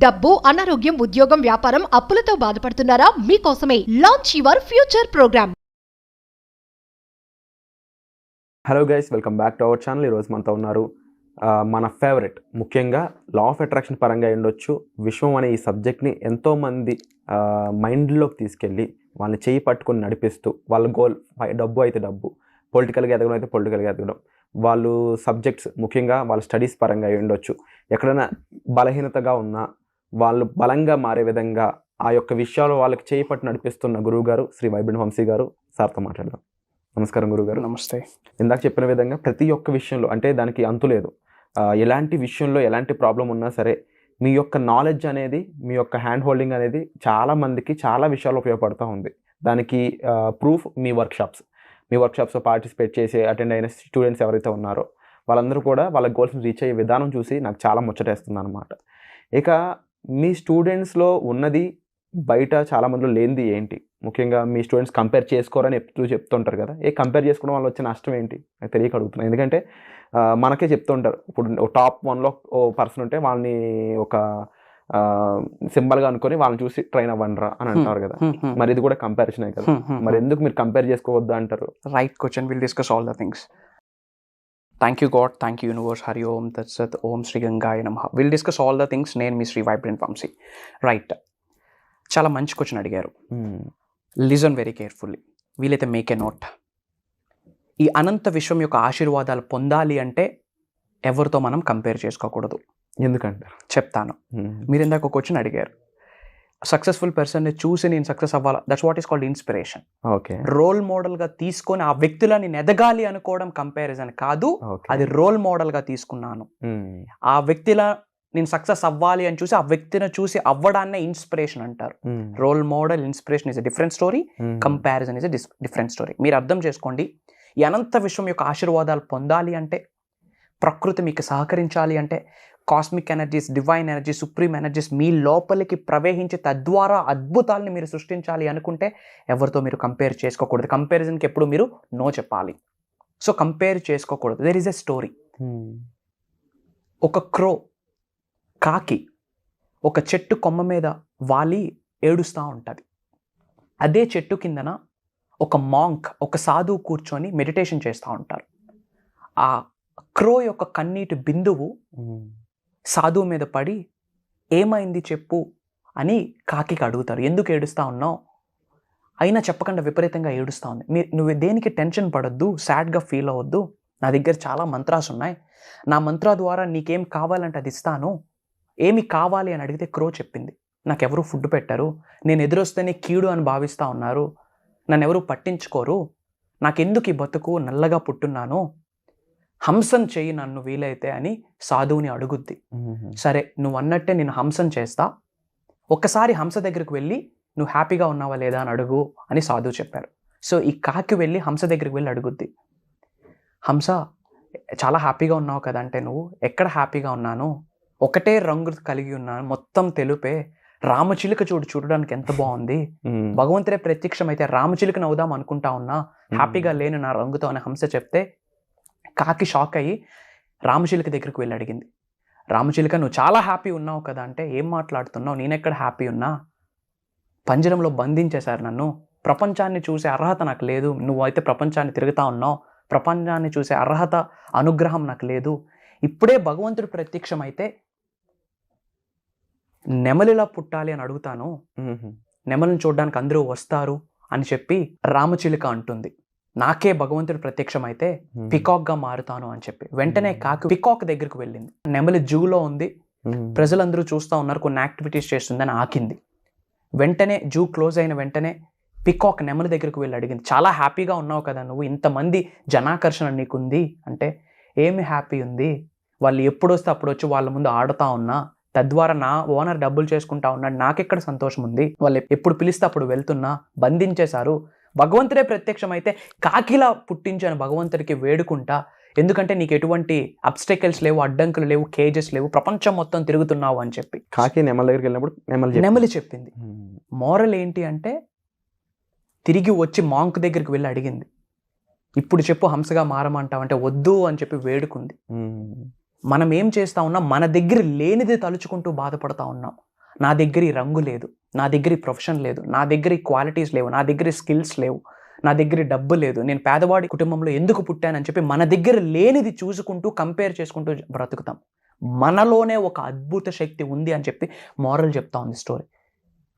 డబ్బు, అనారోగ్యం, ఉద్యోగం, వ్యాపారం, అప్పులతో బాధపడుతున్నారా? మీకోసమే launch your future programme. Hello guys, welcome back to our channel. ఈరోజు మనతో ఉన్నారు మన ఫేవరెట్, ముఖ్యంగా లా ఆఫ్ అట్రాక్షన్ పరంగా ఉండొచ్చు, విశ్వం అనే ఈ సబ్జెక్ట్ని ఎంతోమంది మైండ్లోకి తీసుకెళ్ళి వాళ్ళని చేయి పట్టుకొని నడిపిస్తూ వాళ్ళ గోల్ డబ్బు అయితే డబ్బు, పొలిటికల్గా ఎదగడం అయితే పొలిటికల్గా ఎదగడం, వాళ్ళు సబ్జెక్ట్స్ ముఖ్యంగా వాళ్ళ స్టడీస్ పరంగా ఉండొచ్చు, ఎక్కడైనా బలహీనతగా ఉన్నా వాళ్ళు బలంగా మారే విధంగా ఆ యొక్క విషయాలు వాళ్ళకి చేయి పట్టు నడిపిస్తున్న గురువు గారు శ్రీ వైబ్రెంట్ వంశీ గారు. సార్తో మాట్లాడదాం. నమస్కారం గురుగారు. నమస్తే. ఇందాక చెప్పిన విధంగా ప్రతి ఒక్క విషయంలో, అంటే దానికి అంతు లేదు, ఎలాంటి విషయంలో ఎలాంటి ప్రాబ్లం ఉన్నా సరే మీ యొక్క నాలెడ్జ్ అనేది, మీ యొక్క హ్యాండ్ హోల్డింగ్ అనేది చాలా మందికి చాలా విషయాలు ఉపయోగపడుతూ ఉంది. దానికి ప్రూఫ్ మీ వర్క్షాప్స్లో పార్టిసిపేట్ చేసి అటెండ్ అయిన స్టూడెంట్స్ ఎవరైతే ఉన్నారో వాళ్ళందరూ కూడా వాళ్ళ గోల్స్ని రీచ్ అయ్యే విధానం చూసి నాకు చాలా ముచ్చటేస్తుంది అనమాట. ఇక మీ స్టూడెంట్స్లో ఉన్నది బయట చాలా మందిలో లేనిది ఏంటి? ముఖ్యంగా మీ స్టూడెంట్స్ కంపేర్ చేసుకోరని ఎప్పుడు చెప్తుంటారు కదా, కంపేర్ చేసుకోవడం వల్ల వచ్చే నష్టం ఏంటి నాకు తెలియక అడుగుతున్నాను. ఎందుకంటే మనకే చెప్తుంటారు, ఇప్పుడు టాప్ 1లో ఓ పర్సన్ ఉంటే వాళ్ళని ఒక సింబల్గా అనుకొని వాళ్ళని చూసి ట్రైన్ అవ్వండిరా అని అంటారు కదా, మరి ఇది కూడా కంపారిజనే కదా, మరి ఎందుకు మీరు కంపేర్ చేసుకోవద్దు అంటారు? Right question. Will discuss all the things. Thank you God, thank you universe, Hari Om తత్సత్, ఓం శ్రీ గంగాయ నమః. Will discuss all the things. నేను మీ శ్రీ వైబ్రెంట్ వంశీ. రైట్, చాలా మంచి క్వశ్చన్ అడిగారు. Listen very carefully. వీలైతే మేక్ ఏ నోట్. ఈ అనంత విశ్వం యొక్క ఆశీర్వాదాలు పొందాలి అంటే ఎవరితో మనం కంపేర్ చేసుకోకూడదు. ఎందుకంటే చెప్తాను. మీరు ఇందాక ఒక క్వశ్చన్ అడిగారు, సక్సెస్ఫుల్ పర్సన్ని చూసి నేను సక్సెస్ అవ్వాలా, that's what is called inspiration. Okay, role మోడల్గా తీసుకొని ఆ వ్యక్తిలో నేను ఎదగాలి అనుకోవడం కంపారిజన్ కాదు, అది రోల్ మోడల్గా తీసుకున్నాను. ఆ వ్యక్తిలా నేను సక్సెస్ అవ్వాలి అని చూసి ఆ వ్యక్తిని చూసి అవ్వడాన్నే ఇన్స్పిరేషన్ అంటారు. Role model, inspiration is a different story, comparison is a different story. మీరు అర్థం చేసుకోండి, ఈ అనంత విశ్వం యొక్క ఆశీర్వాదాలు పొందాలి అంటే, ప్రకృతి మీకు సహకరించాలి అంటే, cosmic energies, divine energies, supreme energies మీ లోపలికి ప్రవేశించి తద్వారా అద్భుతాలని మీరు సృష్టించాలి అనుకుంటే ఎవరితో మీరు కంపేర్ చేసుకోకూడదు. కంపారిజన్కి ఎప్పుడు మీరు నో చెప్పాలి. సో కంపేర్ చేసుకోకూడదు. There is a story. ఒక క్రో, కాకి ఒక చెట్టు కొమ్మ మీద వాలి ఏడుస్తూ ఉంటుంది. అదే చెట్టు కిందన ఒక మాంక్, ఒక సాధువు కూర్చొని మెడిటేషన్ చేస్తూ ఉంటారు. ఆ క్రో యొక్క కన్నీటి బిందువు సాధువు మీద పడి ఏమైంది చెప్పు అని కాకి అడుగుతారు. ఎందుకు ఏడుస్తూ ఉన్నావు? అయినా చెప్పకుండా విపరీతంగా ఏడుస్తూ ఉంది. నువ్వు దేనికి టెన్షన్ పడొద్దు, సాడ్గా ఫీల్ అవ్వద్దు, నా దగ్గర చాలా మంత్రాస్ ఉన్నాయి, నా మంత్రా ద్వారా నీకేం కావాలంటే అది ఇస్తాను, ఏమి కావాలి అని అడిగితే క్రో చెప్పింది, నాకెవరూ ఫుడ్ పెట్టరు, నేను ఎదురొస్తేనే కీడు అని భావిస్తూ ఉన్నారు, నన్ను ఎవరూ పట్టించుకోరు, నాకెందుకు ఈ బతుకు, నల్లగా పుట్టున్నాను, హంసం చెయ్యి నన్ను వీలైతే అని సాధువుని అడుగుద్ది. సరే నువ్వు అన్నట్టే నేను హంసం చేస్తా, ఒక్కసారి హంస దగ్గరికి వెళ్ళి నువ్వు హ్యాపీగా ఉన్నావా లేదా అని అడుగు అని సాధువు చెప్పారు. సో ఈ కాకి వెళ్ళి హంస దగ్గరికి వెళ్ళి అడుగుద్ది, హంస చాలా హ్యాపీగా ఉన్నావు కదా అంటే, నువ్వు ఎక్కడ హ్యాపీగా ఉన్నాను, ఒకటే రంగు కలిగి ఉన్నాను, మొత్తం తెలుపే, రామచిలుక చూడడానికి ఎంత బాగుంది, భగవంతుడే ప్రత్యక్షమైతే రామచిలుకను అవుదాం అనుకుంటా ఉన్నా, హ్యాపీగా లేను నా రంగుతో అని హంస చెప్తే కాకి షాక్ అయ్యి రామచిలుక దగ్గరికి వెళ్ళి అడిగింది, రామచిలుక నువ్వు చాలా హ్యాపీ ఉన్నావు కదా అంటే, ఏం మాట్లాడుతున్నావు, నేనెక్కడ హ్యాపీ ఉన్నా, పంజరంలో బంధించేశారు నన్ను, ప్రపంచాన్ని చూసే అర్హత నాకు లేదు, నువ్వైతే ప్రపంచాన్ని తిరుగుతా ఉన్నావు, ప్రపంచాన్ని చూసే అర్హత, అనుగ్రహం నాకు లేదు, ఇప్పుడే భగవంతుడు ప్రత్యక్షమైతే నెమలిలా పుట్టాలి అని అడుగుతాను, నెమలిని చూడడానికి అందరూ వస్తారు అని చెప్పి రామచిలుక అంటుంది. నాకే భగవంతుడు ప్రత్యక్షమైతే పికాక్గా మారుతాను అని చెప్పి వెంటనే కాకి పికాక్ దగ్గరికి వెళ్ళింది. నెమలి జూలో ఉంది, ప్రజలందరూ చూస్తూ ఉన్నారు, కొన్ని యాక్టివిటీస్ చేస్తుందని ఆకింది. వెంటనే జూ క్లోజ్ అయిన వెంటనే పికాక్ నెమలి దగ్గరికి వెళ్ళి అడిగింది, చాలా హ్యాపీగా ఉన్నావు కదా నువ్వు, ఇంతమంది జనాకర్షణ నీకుంది అంటే, ఏమి హ్యాపీ ఉంది, వాళ్ళు ఎప్పుడు వస్తే అప్పుడు వచ్చి వాళ్ళ ముందు ఆడుతూ ఉన్నా, తద్వారా నా ఓనర్ డబ్బులు చేసుకుంటా ఉన్నాడు, నాకెక్కడ సంతోషం ఉంది, వాళ్ళు ఎప్పుడు పిలిస్తే అప్పుడు వెళ్తున్నా, బంధించేశారు, భగవంతుడే ప్రత్యక్షమైతే కాకిలా పుట్టించాను భగవంతుడికి వేడుకుంటా, ఎందుకంటే నీకు ఎటువంటి అబ్స్టెకల్స్ లేవు, అడ్డంకులు లేవు, కేజెస్ లేవు, ప్రపంచం మొత్తం తిరుగుతున్నావు అని చెప్పి కాకి నెమలి దగ్గరికి వెళ్ళినప్పుడు నెమలి చెప్పింది. మోరల్ ఏంటి అంటే, తిరిగి వచ్చి మాంక్ దగ్గరికి వెళ్ళి అడిగింది, ఇప్పుడు చెప్పు హంసగా మారమంటావు అంటే, వద్దు అని చెప్పి వేడుకుంది. మనం ఏం చేస్తా ఉన్నాం, మన దగ్గర లేనిది తలుచుకుంటూ బాధపడతా ఉన్నాం. నా దగ్గర ఈ రంగు లేదు, నా దగ్గర ఈ ప్రొఫెషన్ లేదు, నా దగ్గర ఈ క్వాలిటీస్ లేవు, నా దగ్గర ఈ స్కిల్స్ లేవు, నా దగ్గర డబ్బు లేదు, నేను పేదవాడి కుటుంబంలో ఎందుకు పుట్టానని చెప్పి మన దగ్గర లేనిది చూసుకుంటూ కంపేర్ చేసుకుంటూ బ్రతుకుతాం. మనలోనే ఒక అద్భుత శక్తి ఉంది అని చెప్పి మోరల్ చెప్తా ఉంది స్టోరీ.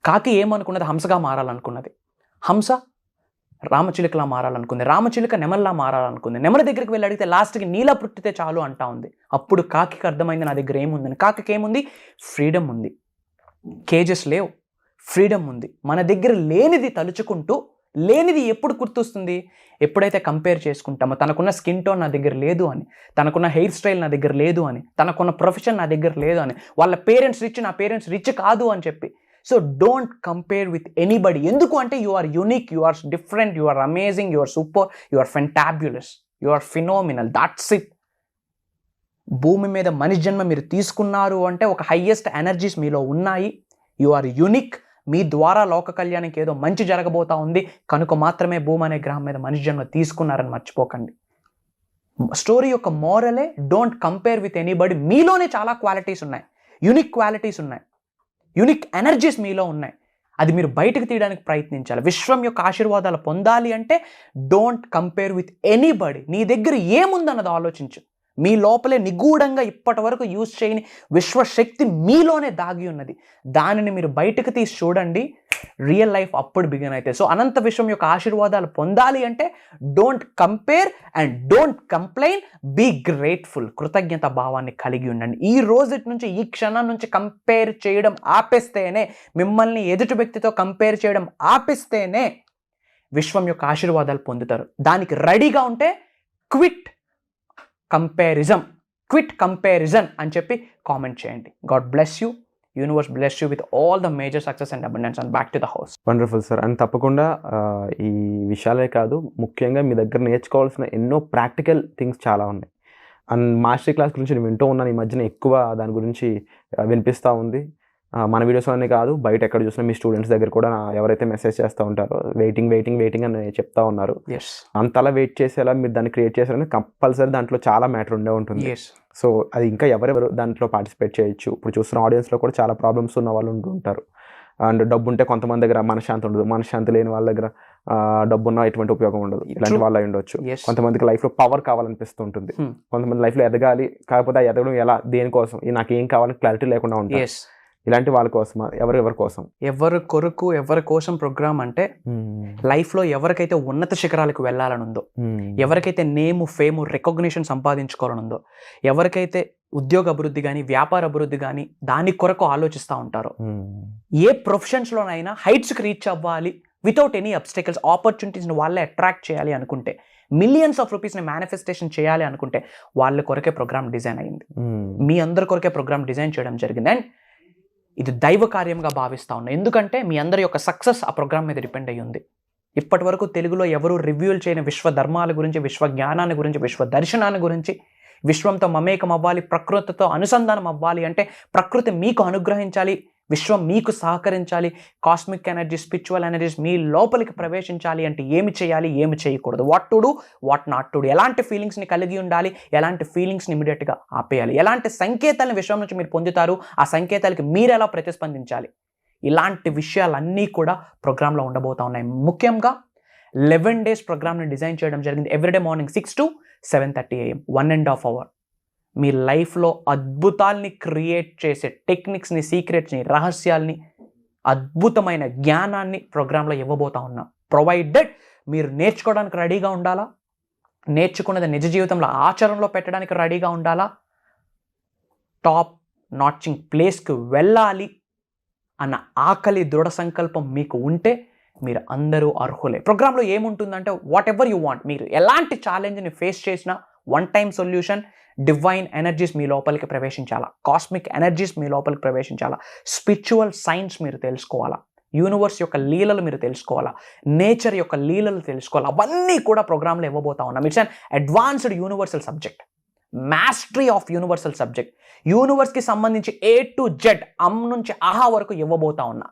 కాకి ఏమనుకున్నది? హంసగా మారాలనుకున్నది. హంస రామచిలుకలా మారాలనుకుంది, రామచిలుక నెమల్లా మారాలనుకుంది. నెమల దగ్గరికి వెళ్ళి అడిగితే లాస్ట్కి నీలా పుట్టితే చాలు అంటా ఉంది. అప్పుడు కాకి అర్థమైంది నా దగ్గర ఏముందని. కాకి ఏముంది? ఫ్రీడమ్ ఉంది. కేజెస్ లేవు, ఫ్రీడమ్ ఉంది. మన దగ్గర లేనిది తలుచుకుంటూ, లేనిది ఎప్పుడు గుర్తొస్తుంది? ఎప్పుడైతే కంపేర్ చేసుకుంటామో, తనకున్న స్కిన్ టోన్ నా దగ్గర లేదు అని, తనకున్న హెయిర్ స్టైల్ నా దగ్గర లేదు అని, తనకున్న ప్రొఫెషన్ నా దగ్గర లేదు అని, వాళ్ళ పేరెంట్స్ రిచ్, నా పేరెంట్స్ రిచ్ కాదు అని చెప్పి. So don't compare with anybody. ఎందుకు అంటే you are unique, you are different, you are amazing, you are super, you are fantabulous, you are phenomenal. That's it. భూమి మీద మనిషి జన్మ మీరు తీసుకున్నారు అంటే ఒక హైయెస్ట్ ఎనర్జీస్ మీలో ఉన్నాయి. You are unique. మీ ద్వారా లోక కళ్యాణానికి ఏదో మంచి జరగబోతా ఉంది కనుక మాత్రమే భూమి అనే గ్రహం మీద మనిషి జన్మ తీసుకున్నారని మర్చిపోకండి. స్టోరీ యొక్క మోరలే డోంట్ కంపేర్ విత్ ఎనీబడి. మీలోనే చాలా క్వాలిటీస్ ఉన్నాయి, యూనిక్ క్వాలిటీస్ ఉన్నాయి, యూనిక్ ఎనర్జీస్ మీలో ఉన్నాయి. అది మీరు బయటకు తీయడానికి ప్రయత్నించాలి. విశ్వం యొక్క ఆశీర్వాదాలు పొందాలి అంటే డోంట్ కంపేర్ విత్ ఎనీబడి. నీ దగ్గర ఏముందన్నది ఆలోచించు. మీ లోపలే నిగూఢంగా ఇప్పటి వరకు యూజ్ చేయని విశ్వశక్తి మీలోనే దాగి ఉన్నది. దానిని మీరు బయటకు తీసి చూడండి, రియల్ లైఫ్ అప్పుడు బిగిన్ అవుతాయి. సో అనంత విశ్వం యొక్క ఆశీర్వాదాలు పొందాలి అంటే don't compare and don't complain, be grateful. కృతజ్ఞత భావాన్ని కలిగి ఉండండి. ఈ రోజు నుంచి, ఈ క్షణం నుంచి కంపేర్ చేయడం ఆపేస్తేనే, మిమ్మల్ని ఎదుటి వ్యక్తితో కంపేర్ చేయడం ఆపేస్తేనే విశ్వం యొక్క ఆశీర్వాదాలు పొందుతారు. దానికి రెడీగా ఉంటే క్విట్ కంపారిజన్ అని చెప్పి కామెంట్ చేయండి. God bless you. Universe bless you with all the major success and abundance and back to the house. Wonderful sir. And తప్పకుండా ఈ విషయాలే కాదు, ముఖ్యంగా మీ దగ్గర నేర్చుకోవాల్సిన ఎన్నో ప్రాక్టికల్ థింగ్స్ చాలా ఉన్నాయి. అండ్ మాస్టర్ క్లాస్ గురించి నేను వింటూ ఉన్నాను. ఈ మధ్యన ఎక్కువ దాని గురించి వినిపిస్తూ ఉంది. మన వీడియోస్లోనే కాదు, బయట ఎక్కడ చూసినా మీ స్టూడెంట్స్ దగ్గర కూడా ఎవరైతే మెసేజ్ చేస్తూ ఉంటారో వెయిటింగ్ అని చెప్తా ఉన్నారు. అంతలా వెయిట్ చేసేలా మీరు దాన్ని క్రియేట్ చేశారని కంపల్సరీ దాంట్లో చాలా మ్యాటర్ ఉండే ఉంటుంది. సో అది ఇంకా ఎవరెవరు దాంట్లో పార్టిసిపేట్ చేయొచ్చు. ఇప్పుడు చూస్తున్న ఆడియన్స్లో కూడా చాలా ప్రాబ్లమ్స్ ఉన్న వాళ్ళు ఉంటుంటారు. అండ్ డబ్బు ఉంటే కొంతమంది దగ్గర మనశ్శాంతి ఉండదు, మనశ్శాంతి లేని వాళ్ళ దగ్గర డబ్బున్న ఎటువంటి ఉపయోగం ఉండదు. ఇలాంటి వాళ్ళు అయి ఉండొచ్చు. కొంతమందికి లైఫ్లో పవర్ కావాలనిపిస్తుంటుంది, కొంతమంది లైఫ్లో ఎదగాలి, కాకపోతే ఆ ఎదగడం ఎలా, దేనికోసం, నాకు ఏం కావాలని క్లారిటీ లేకుండా ఉంటుంది. ఇలాంటి వాళ్ళ కోసం, ఎవరి కోసం, ఎవరి కోసం ప్రోగ్రామ్ అంటే లైఫ్లో ఎవరికైతే ఉన్నత శిఖరాలకు వెళ్ళాలని ఉందో, ఎవరికైతే నేము, ఫేము, రికగ్నిషన్ సంపాదించుకోవాలని ఉందో, ఎవరికైతే ఉద్యోగ అభివృద్ధి కానీ, వ్యాపార అభివృద్ధి కానీ దాని కొరకు ఆలోచిస్తూ ఉంటారో, ఏ ప్రొఫెషన్స్లోనైనా హైట్స్కి రీచ్ అవ్వాలి వితౌట్ ఎనీ అబ్స్టెకల్స్, ఆపర్చునిటీస్ని వాళ్ళే అట్రాక్ట్ చేయాలి అనుకుంటే, మిలియన్స్ ఆఫ్ రూపీస్ని మేనిఫెస్టేషన్ చేయాలి అనుకుంటే వాళ్ళ కొరకే ప్రోగ్రామ్ డిజైన్ అయింది. మీ అందరి కొరకే ప్రోగ్రామ్ డిజైన్ చేయడం జరిగింది. అండ్ ఇది దైవ కార్యంగా భావిస్తూ ఉన్నా. ఎందుకంటే మీ అందరి యొక్క సక్సెస్ ఆ ప్రోగ్రామ్ మీద డిపెండ్ అయ్యి ఉంది. ఇప్పటి వరకు తెలుగులో ఎవరు రివ్యూలు చేయని విశ్వ ధర్మాల గురించి, విశ్వ జ్ఞానాన్ని గురించి, విశ్వ దర్శనాన్ని గురించి, విశ్వంతో మమేకం అవ్వాలి, ప్రకృతితో అనుసంధానం అవ్వాలి అంటే ప్రకృతి మీకు అనుగ్రహించాలి, విశ్వం మీకు సహకరించాలి, కాస్మిక్ ఎనర్జీ, స్పిరిచువల్ ఎనర్జీస్ మీ లోపలికి ప్రవేశించాలి అంటే ఏమి చేయాలి, ఏమి చేయకూడదు, what to do, what not to do, ఎలాంటి ఫీలింగ్స్ని కలిగి ఉండాలి, ఎలాంటి ఫీలింగ్స్ని ఇమీడియట్గా ఆపేయాలి, ఎలాంటి సంకేతాలను విశ్వం నుంచి మీరు పొందుతారు, ఆ సంకేతాలకి మీరు ఎలా ప్రతిస్పందించాలి, ఇలాంటి విషయాలన్నీ కూడా ప్రోగ్రాంలో ఉండబోతా ఉన్నాయి. ముఖ్యంగా 11 days ప్రోగ్రామ్ని డిజైన్ చేయడం జరిగింది. Everyday morning 6 to 7:30 AM, 1.5 hour మీ లైఫ్లో అద్భుతాల్ని క్రియేట్ చేసే టెక్నిక్స్ని, సీక్రెట్స్ని, రహస్యాల్ని, అద్భుతమైన జ్ఞానాన్ని ప్రోగ్రాంలో ఇవ్వబోతా ఉన్నా. ప్రొవైడెడ్ మీరు నేర్చుకోవడానికి రెడీగా ఉండాలా, నేర్చుకున్నది నిజ జీవితంలో ఆచరణలో పెట్టడానికి రెడీగా ఉండాలా, టాప్ నాచింగ్ ప్లేస్కి వెళ్ళాలి అన్న ఆకలి, దృఢ సంకల్పం మీకు ఉంటే మీరు అందరూ అర్హులే. ప్రోగ్రాంలో ఏముంటుందంటే వాట్ ఎవర్ యూ వాంట్, మీరు ఎలాంటి ఛాలెంజ్ని ఫేస్ చేసినా one time solution, divine energies మీ లోపలికి ప్రవేశించాలా, కాస్మిక్ ఎనర్జీస్ మీ లోపలికి ప్రవేశించాలా, స్పిరిచువల్ సైన్స్ మీరు తెలుసుకోవాలా, యూనివర్స్ యొక్క లీలలు మీరు తెలుసుకోవాలా, నేచర్ యొక్క లీలలు తెలుసుకోవాలా, అవన్నీ కూడా ప్రోగ్రాంలో ఇవ్వబోతా ఉన్నాం. It's an advanced universal subject, mastery of universal subject. యూనివర్స్కి సంబంధించి A to Z, అమ్ నుంచి ఆహా వరకు ఇవ్వబోతా ఉన్నా.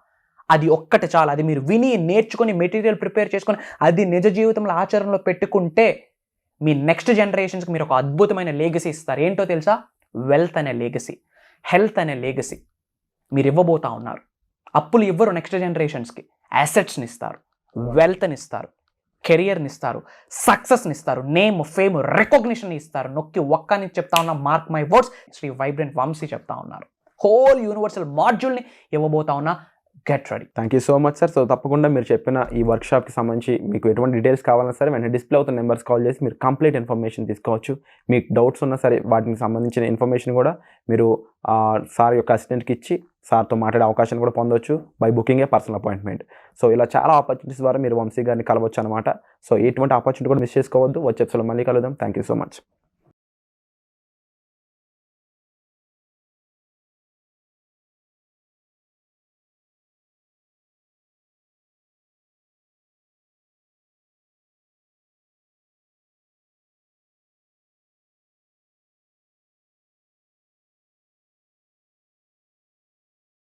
అది ఒక్కటి చాలా, అది మీరు విని నేర్చుకొని మెటీరియల్ ప్రిపేర్ చేసుకొని అది నిజ జీవితంలో ఆచరణలో పెట్టుకుంటే మీ నెక్స్ట్ జనరేషన్స్కి మీరు ఒక అద్భుతమైన లెగసీ ఇస్తారు. ఏంటో తెలుసా? వెల్త్ అనే లెగసీ, హెల్త్ అనే లెగసీ, మీరు ఇవ్వబోతా ఉన్నారు. అప్పులు ఇవ్వరు నెక్స్ట్ జనరేషన్స్కి, యాసెట్స్ని ఇస్తారు, వెల్త్ని ఇస్తారు, కెరియర్ని ఇస్తారు, సక్సెస్ని ఇస్తారు, నేమ్ ఫేమ్ రికగ్నిషన్ ఇస్తారు. నొక్కి ఒక్కని చెప్తా ఉన్నా, mark my words, Shri vibrant Vamshi చెప్తా ఉన్నారు. హోల్ యూనివర్సల్ మాడ్యూల్ని ఇవ్వబోతా ఉన్నా. Get ready. Thank you so much sir. So తప్పకుండా మీరు చెప్పిన ఈ వర్క్షాప్కి సంబంధించి మీకు ఎటువంటి డీటెయిల్స్ కావాలన్నా సరే వెంటనే డిస్ప్లే అవుతున్న నెంబర్స్ కాల్ చేసి మీరు కంప్లీట్ ఇన్ఫర్మేషన్ తీసుకోవచ్చు. మీకు డౌట్స్ ఉన్నా సరే వాటికి సంబంధించిన ఇన్ఫర్మేషన్ కూడా మీరు సార్ యొక్క అసిస్టెంట్కి ఇచ్చి సార్తో మాట్లాడే అవకాశం కూడా పొందవచ్చు by booking A personal appointment. So ఇలా చాలా ఆపర్చునిటీస్ ద్వారా మీరు వంశీ గారిని కలవచ్చు అనమాట. సో ఎటువంటి ఆపర్చునిటీ కూడా మిస్ చేసుకోవద్దు. వచ్చే ఎపిసోడ్లో మళ్ళీ కలుద్దాం. Thank you so much.